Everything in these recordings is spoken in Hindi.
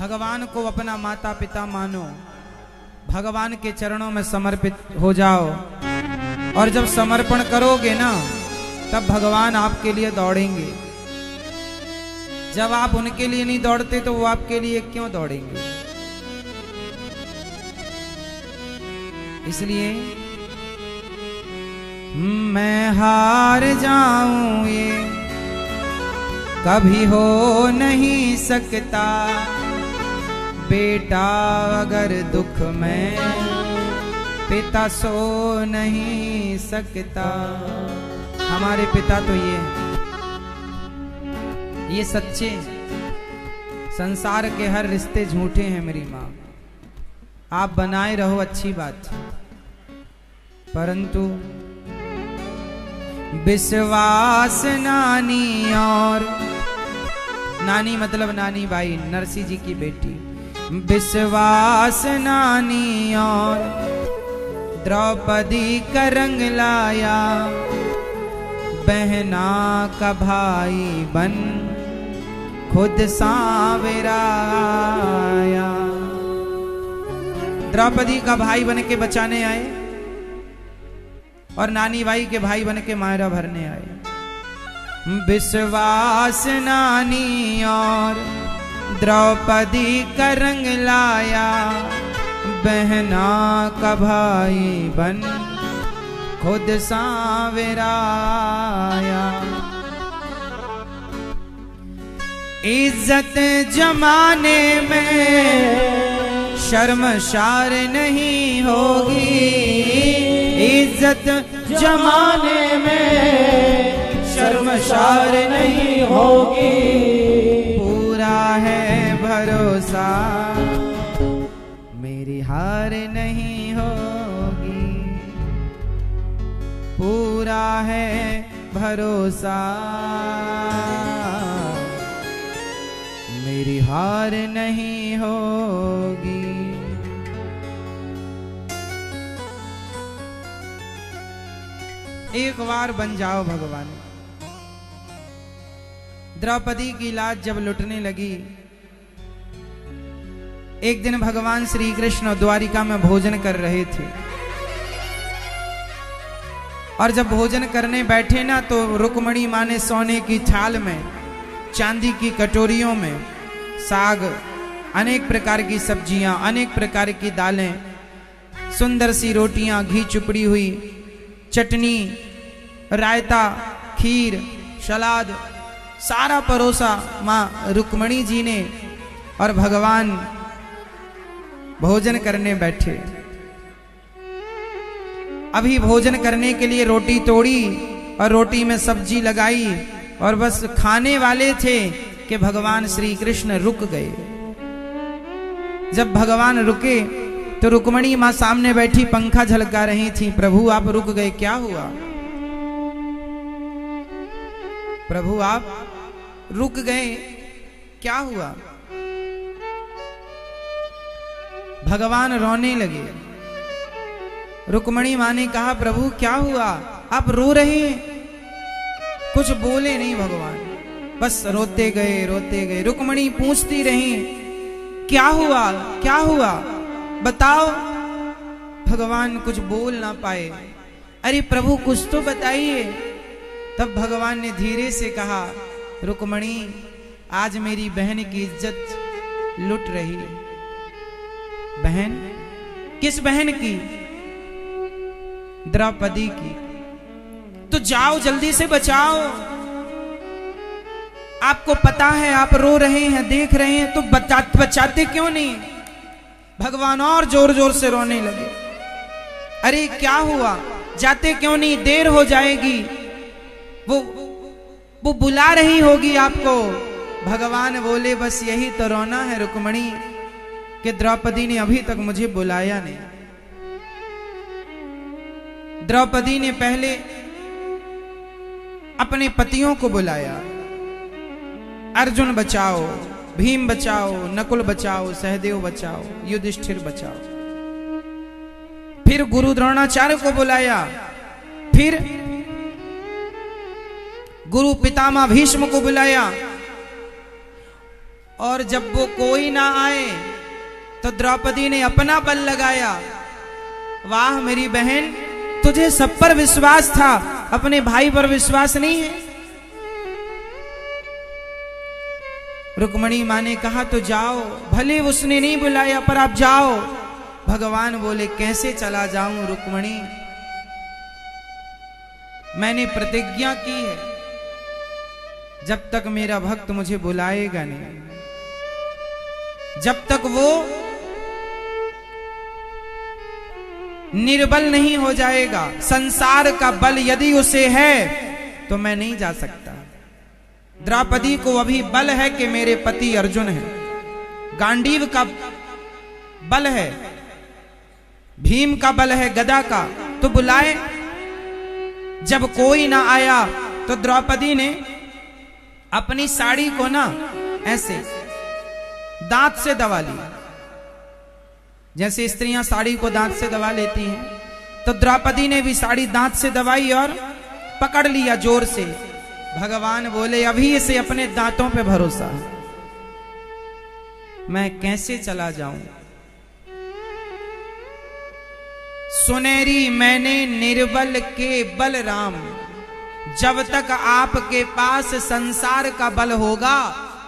भगवान को अपना माता पिता मानो, भगवान के चरणों में समर्पित हो जाओ, और जब समर्पण करोगे ना तब भगवान आपके लिए दौड़ेंगे। जब आप उनके लिए नहीं दौड़ते तो वो आपके लिए क्यों दौड़ेंगे? इसलिए मैं हार जाऊं ये कभी हो नहीं सकता, बेटा अगर दुख में पिता सो नहीं सकता। हमारे पिता तो ये सच्चे, संसार के हर रिश्ते झूठे हैं मेरी माँ। आप बनाए रहो अच्छी बात, परंतु विश्वास नानी, और नानी मतलब नानी बाई, नरसी जी की बेटी, विश्वास नानी और द्रौपदी का रंग लाया, बहना का भाई बन खुद सांवरा आया। द्रौपदी का भाई बन के बचाने आए और नानी बाई के भाई बन के मायरा भरने आए। विश्वास नानी और द्रौपदी का रंग लाया, बहना का भाई बन खुद सांवरा आया। इज्जत जमाने में शर्मशार नहीं होगी, इज्जत जमाने में शर्मशार नहीं होगी। पूरा है भरोसा मेरी हार नहीं होगी, पूरा है भरोसा मेरी हार नहीं होगी। एक बार बन जाओ भगवान। द्रौपदी की लाज जब लुटने लगी, एक दिन भगवान श्री कृष्ण द्वारिका में भोजन कर रहे थे, और जब भोजन करने बैठे ना तो रुक्मणी माँ ने सोने की थाल में, चांदी की कटोरियों में साग, अनेक प्रकार की सब्जियां, अनेक प्रकार की दालें, सुंदर सी रोटियां, घी चुपड़ी हुई, चटनी, रायता, खीर, सलाद, सारा परोसा माँ रुक्मणी जी ने। और भगवान भोजन करने बैठे। अभी भोजन करने के लिए रोटी तोड़ी और रोटी में सब्जी लगाई और बस खाने वाले थे कि भगवान श्री कृष्ण रुक गए। जब भगवान रुके तो रुक्मणी माँ सामने बैठी पंखा झलका रही थी। प्रभु आप रुक गए, क्या हुआ? प्रभु आप रुक गए, क्या हुआ? भगवान रोने लगे। रुक्मणी माँ ने कहा प्रभु क्या हुआ, आप रो रहे हैं? कुछ बोले नहीं भगवान, बस रोते गए रोते गए। रुक्मणी पूछती रही क्या हुआ क्या हुआ, बताओ। भगवान कुछ बोल ना पाए। अरे प्रभु कुछ तो बताइए। तब भगवान ने धीरे से कहा रुक्मणी आज मेरी बहन की इज्जत लुट रही है। बहन? किस बहन की? द्रौपदी की। तो जाओ जल्दी से बचाओ। आपको पता है आप रो रहे हैं, देख रहे हैं, तो बचाते क्यों नहीं? भगवान और जोर जोर से रोने लगे। अरे क्या हुआ, जाते क्यों नहीं? देर हो जाएगी, वो बुला रही होगी आपको। भगवान बोले बस यही तो रोना है रुक्मणी कि द्रौपदी ने अभी तक मुझे बुलाया नहीं। द्रौपदी ने पहले अपने पतियों को बुलाया, अर्जुन बचाओ, भीम बचाओ, नकुल बचाओ, सहदेव बचाओ, युधिष्ठिर बचाओ। फिर गुरु द्रोणाचार्य को बुलाया, फिर गुरु पितामह भीष्म को बुलाया, और जब वो कोई ना आए तो द्रौपदी ने अपना बल लगाया। वाह मेरी बहन, तुझे सब पर विश्वास था, अपने भाई पर विश्वास नहीं है। रुक्मणी माँ ने कहा तो जाओ, भले उसने नहीं बुलाया पर आप जाओ। भगवान बोले कैसे चला जाऊं रुक्मणी, मैंने प्रतिज्ञा की है जब तक मेरा भक्त मुझे बुलाएगा नहीं, जब तक वो निर्बल नहीं हो जाएगा, संसार का बल यदि उसे है तो मैं नहीं जा सकता। द्रौपदी को अभी बल है कि मेरे पति अर्जुन है, गांडीव का बल है, भीम का बल है, गदा का, तो बुलाए। जब कोई ना आया तो द्रौपदी ने अपनी साड़ी को ना ऐसे दांत से दबा लिया, जैसे स्त्रियां साड़ी को दांत से दबा लेती हैं, तो द्रौपदी ने भी साड़ी दांत से दबाई और पकड़ लिया जोर से। भगवान बोले अभी इसे अपने दांतों पे भरोसा है, मैं कैसे चला जाऊं। सुनेरी मैंने निर्बल के बल राम, जब तक आपके पास संसार का बल होगा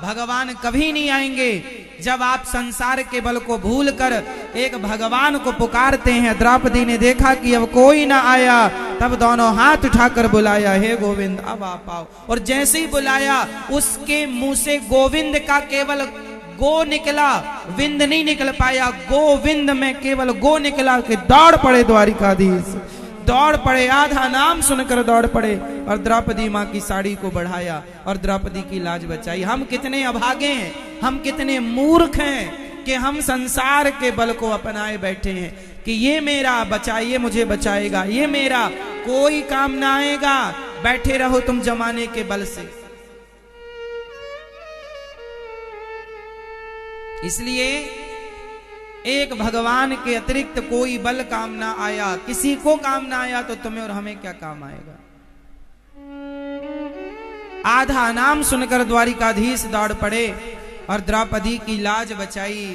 भगवान कभी नहीं आएंगे। जब आप संसार के बल को भूलकर एक भगवान को पुकारते हैं। द्रौपदी ने देखा कि अब कोई ना आया, तब दोनों हाथ उठाकर बुलाया, हे गोविंद अब आप आओ। और जैसे ही बुलाया उसके मुंह से गोविंद का केवल गो निकला, विंद नहीं निकल पाया, गोविंद में केवल गो निकला कि दौड़ पड़े द्वारिकाधीश, दौड़ पड़े, आधा नाम सुनकर दौड़ पड़े और द्रौपदी माँ की साड़ी को बढ़ाया और द्रौपदी की लाज बचाई। हम कितने अभागे हैं, हम कितने मूर्ख हैं कि हम संसार के बल को अपनाए बैठे हैं कि ये मेरा बचाइए, मुझे बचाएगा, ये मेरा कोई काम ना आएगा। बैठे रहो तुम जमाने के बल से। इसलिए एक भगवान के अतिरिक्त कोई बल काम ना आया, किसी को काम ना आया तो तुम्हें और हमें क्या काम आएगा। आधा नाम सुनकर द्वारिकाधीश दौड़ पड़े और द्रौपदी की लाज बचाई।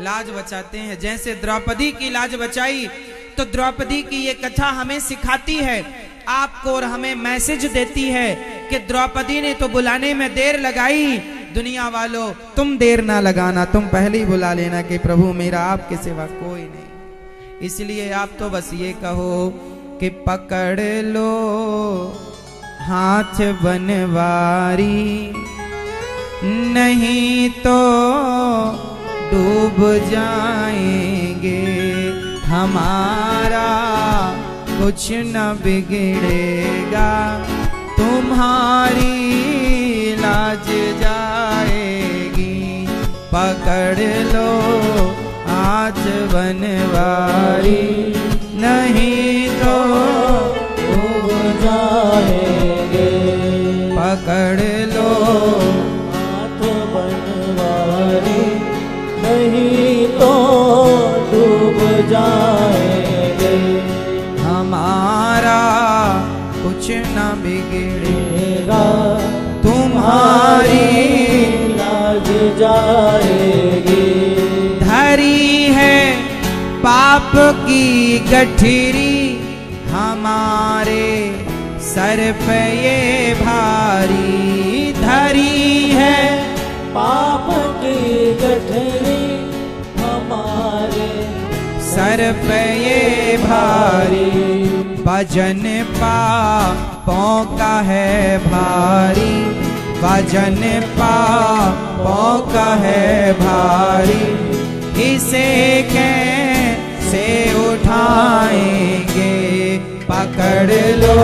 लाज बचाते हैं, जैसे द्रौपदी की लाज बचाई तो द्रौपदी की ये कथा हमें सिखाती है, आपको और हमें मैसेज देती है कि द्रौपदी ने तो बुलाने में देर लगाई, दुनिया वालों तुम देर ना लगाना, तुम पहले ही बुला लेना कि प्रभु मेरा आपके सिवा कोई नहीं। इसलिए आप तो बस ये कहो कि पकड़ लो हाथ बनवारी, नहीं तो डूब जाएंगे, हमारा कुछ न बिगड़ेगा, तुम्हारी लाज जाएगी। पकड़ लो हाथ बनवारी, नहीं तो डूब जाएंगे। पकड़ लो हाथ बनवारी, नहीं तो डूब जाएंगे, हमारा कुछ न बिगड़ेगा, तुम्हारी लाज जाएगी। धरी है पाप की गठरी, हमारे सर पे ये भारी। धरी है पाप की गठरी, हमारे सर पे ये भारी। वजन पापों का है भारी, वजन पापों का है भारी, इसे कैसे उठाएंगे। पकड़ लो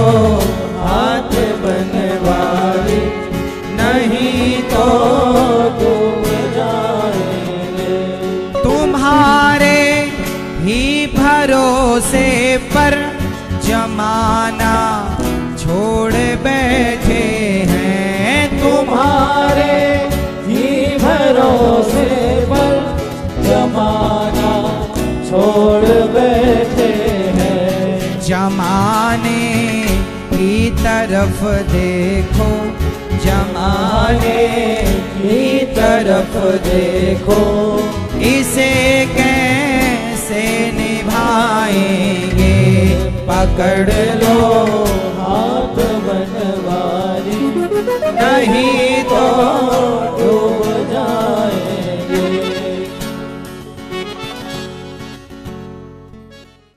हाथ बनवारी, नहीं तो डूब जाएंगे। तुम्हारे ही भरोसे पर जमाना छोड़ बैठे हैं, तुम्हारे ही भरोसे पर जमाना छोड़ बैठे हैं। जमाने की तरफ देखो, जमाने निभाने की तरफ देखो, इसे कैसे निभाएंगे, पकड़ लो हाथ बनवारी नहीं